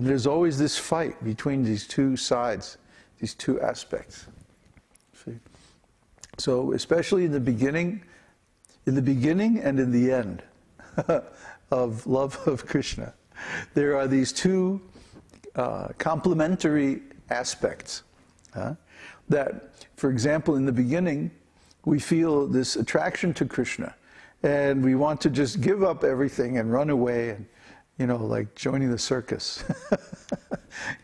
And there's always this fight between these two sides, these two aspects. See? So especially in the beginning and in the end of love of Krishna, there are these two complementary aspects. That, for example, in the beginning, we feel this attraction to Krishna, and we want to just give up everything and run away, and, you know, like joining the circus.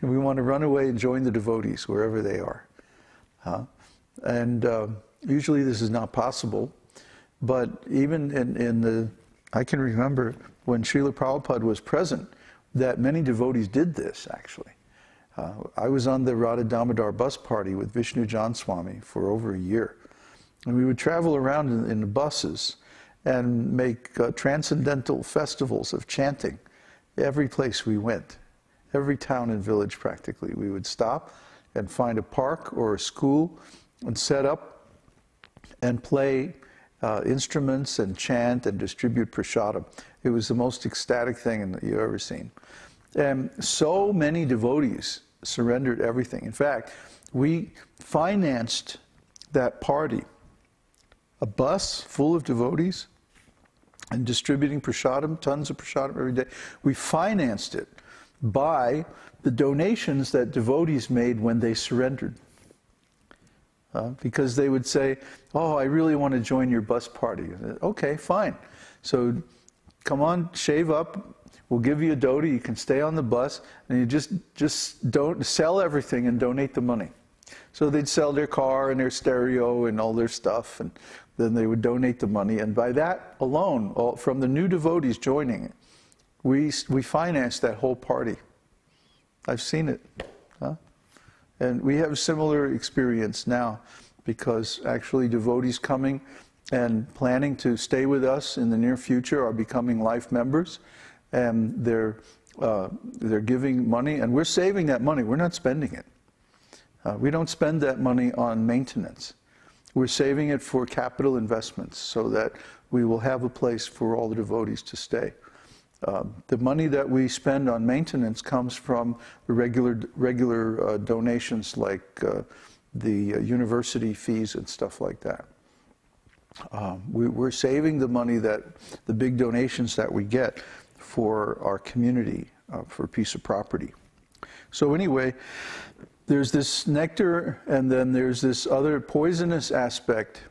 And we want to run away and join the devotees wherever they are. And usually this is not possible, but even in the, I can remember when Srila Prabhupada was present, that many devotees did this, actually. I was on the Radha Damodar bus party with Vishnu Jan Swami for over a year. And we would travel around in the buses and make transcendental festivals of chanting every place we went. Every town and village practically. We would stop and find a park or a school and set up and play instruments and chant and distribute prasadam. It was the most ecstatic thing that you've ever seen. And so many devotees surrendered everything. In fact, we financed that party, a bus full of devotees and distributing prasadam, tons of prasadam every day. We financed it by the donations that devotees made when they surrendered. Because they would say, oh, I really want to join your bus party. Okay, fine. So come on, shave up. We'll give you a dhoti. You can stay on the bus, and you just don't sell everything and donate the money. So they'd sell their car and their stereo and all their stuff, and then they would donate the money. And by that alone, from the new devotees joining, we financed that whole party. I've seen it. And we have similar experience now, because actually devotees coming and planning to stay with us in the near future are becoming life members, and they're giving money, and we're saving that money. We're not spending it. We don't spend that money on maintenance. We're saving it for capital investments so that we will have a place for all the devotees to stay. The money that we spend on maintenance comes from the regular donations, like the university fees and stuff like that. We're saving the money, the big donations that we get, for our community, for a piece of property. So anyway, there's this nectar, and then there's this other poisonous aspect,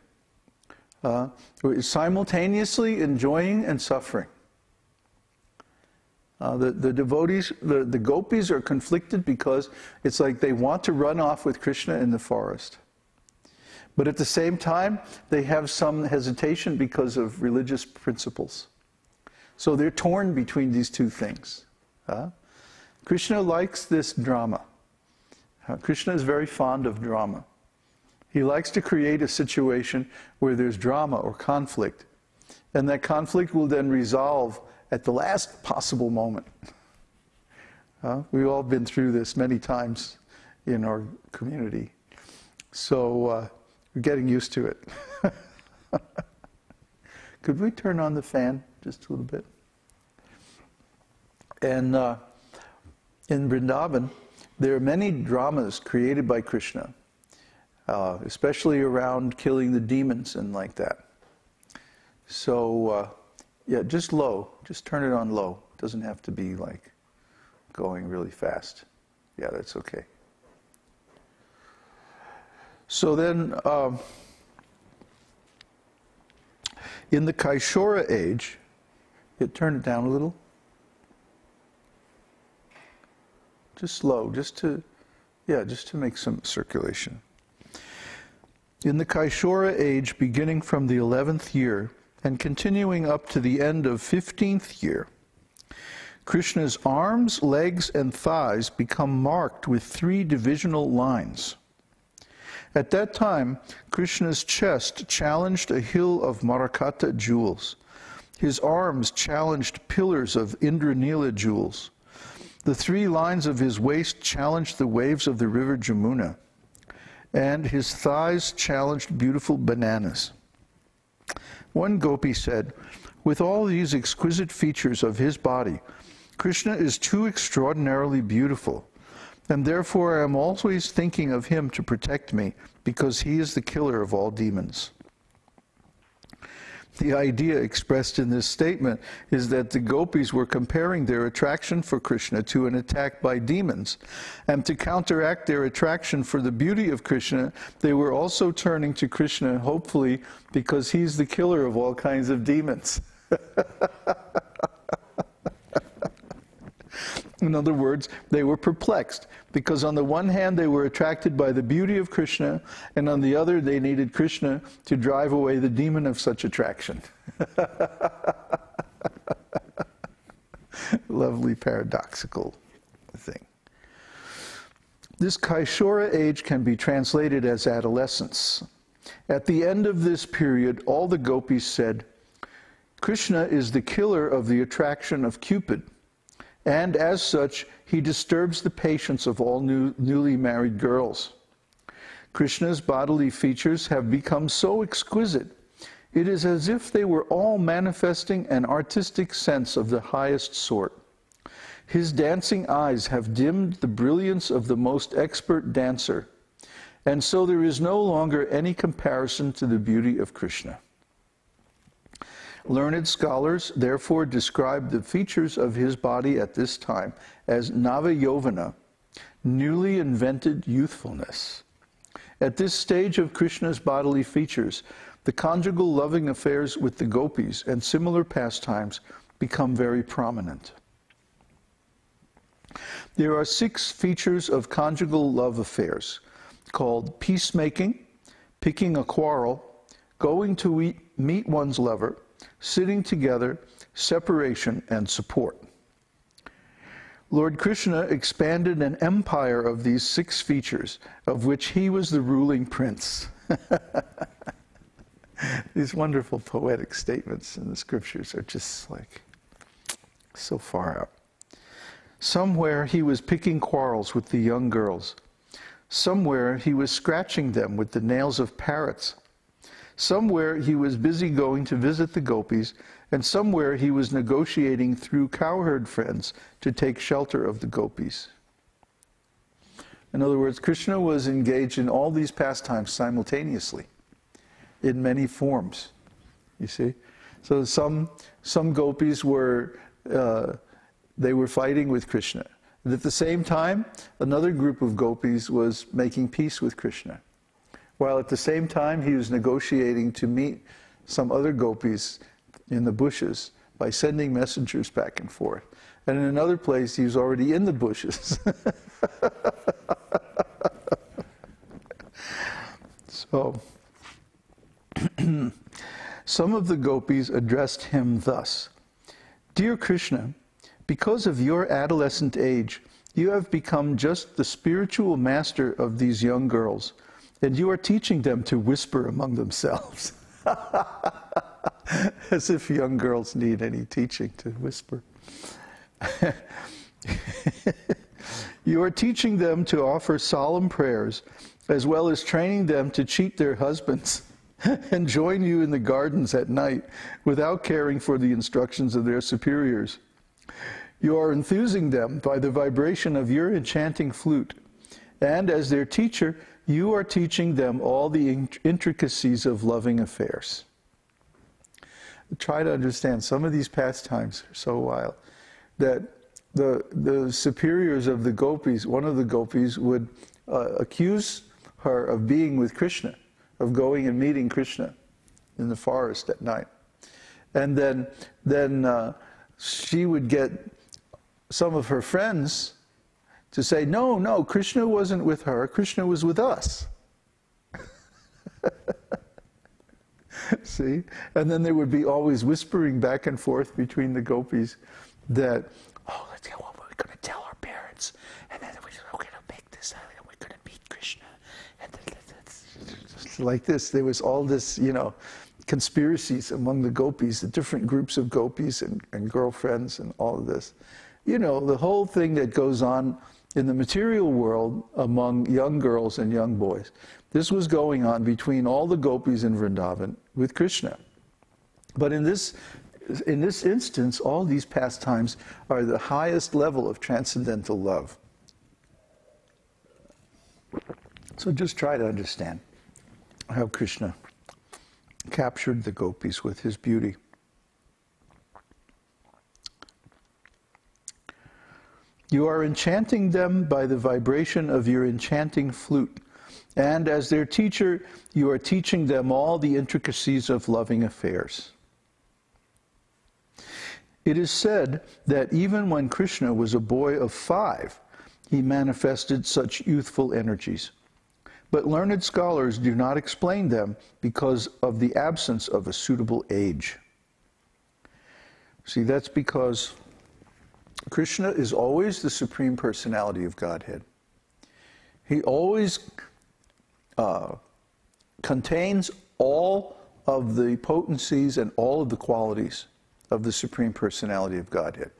simultaneously enjoying and suffering. The devotees, the gopis are conflicted because it's like they want to run off with Krishna in the forest. But at the same time, they have some hesitation because of religious principles. So they're torn between these two things. Krishna likes this drama. Krishna is very fond of drama. He likes to create a situation where there's drama or conflict. And that conflict will then resolve at the last possible moment. We've all been through this many times in our community. So we're getting used to it. Could we turn on the fan just a little bit? And in Vrindavan, there are many dramas created by Krishna, especially around killing the demons and like that. So, yeah, just low. Just turn it on low. It doesn't have to be like going really fast. Yeah, that's okay. So then, in the Kaishora age, turn it down a little. Just slow, just to make some circulation. In the Kaishora age, beginning from the 11th year and continuing up to the end of 15th year, Krishna's arms, legs, and thighs become marked with 3 divisional lines. At that time, Krishna's chest challenged a hill of Marakata jewels. His arms challenged pillars of Indranila jewels. The 3 lines of his waist challenged the waves of the river Jamuna, and his thighs challenged beautiful bananas. One gopi said, "With all these exquisite features of his body, Krishna is too extraordinarily beautiful, and therefore I am always thinking of him to protect me, because he is the killer of all demons. The idea expressed in this statement is that the gopis were comparing their attraction for Krishna to an attack by demons, and to counteract their attraction for the beauty of Krishna, they were also turning to Krishna, hopefully, because he's the killer of all kinds of demons. In other words, they were perplexed, because on the one hand they were attracted by the beauty of Krishna, and on the other they needed Krishna to drive away the demon of such attraction. Lovely paradoxical thing. This Kaishora age can be translated as adolescence. At the end of this period, all the gopis said, "Krishna is the killer of the attraction of Cupid, and as such, he disturbs the patience of all newly married girls. Krishna's bodily features have become so exquisite, it is as if they were all manifesting an artistic sense of the highest sort. His dancing eyes have dimmed the brilliance of the most expert dancer, and so there is no longer any comparison to the beauty of Krishna." Learned scholars therefore describe the features of his body at this time as nava-yovana, newly invented youthfulness. At this stage of Krishna's bodily features, the conjugal loving affairs with the gopis and similar pastimes become very prominent. There are 6 features of conjugal love affairs, called peacemaking, picking a quarrel, going to meet one's lover, sitting together, separation, and support. Lord Krishna expanded an empire of these 6 features, of which he was the ruling prince. These wonderful poetic statements in the scriptures are just like so far out. Somewhere he was picking quarrels with the young girls. Somewhere he was scratching them with the nails of parrots. Somewhere he was busy going to visit the gopis, and somewhere he was negotiating through cowherd friends to take shelter of the gopis. In other words, Krishna was engaged in all these pastimes simultaneously, in many forms, you see. So some gopis were, they were fighting with Krishna. And at the same time, another group of gopis was making peace with Krishna, while at the same time he was negotiating to meet some other gopis in the bushes by sending messengers back and forth. And in another place, he was already in the bushes. So, some of the gopis addressed him thus: "Dear Krishna, because of your adolescent age, you have become just the spiritual master of these young girls, and you are teaching them to whisper among themselves." As if young girls need any teaching to whisper. "You are teaching them to offer solemn prayers, as well as training them to cheat their husbands and join you in the gardens at night without caring for the instructions of their superiors. You are enthusing them by the vibration of your enchanting flute, and as their teacher, you are teaching them all the intricacies of loving affairs." Try to understand, some of these pastimes are so wild that the superiors of the gopis, one of the gopis would accuse her of being with Krishna, of going and meeting Krishna in the forest at night. And then she would get some of her friends to say, no, Krishna wasn't with her, Krishna was with us. See? And then there would be always whispering back and forth between the gopis that, "Oh, let's go, well, we're going to tell our parents, and then we're going to make this, and we're going to meet Krishna." And then, like this, there was all this, conspiracies among the gopis, the different groups of gopis and girlfriends and all of this. The whole thing that goes on in the material world among young girls and young boys. This was going on between all the gopis in Vrindavan with Krishna. But in this in this instance, all these pastimes are the highest level of transcendental love. So just try to understand how Krishna captured the gopis with his beauty. You are enchanting them by the vibration of your enchanting flute, and as their teacher, you are teaching them all the intricacies of loving affairs. It is said that even when Krishna was a boy of 5, he manifested such youthful energies. But learned scholars do not explain them because of the absence of a suitable age. See, that's because Krishna is always the Supreme Personality of Godhead. He always contains all of the potencies and all of the qualities of the Supreme Personality of Godhead.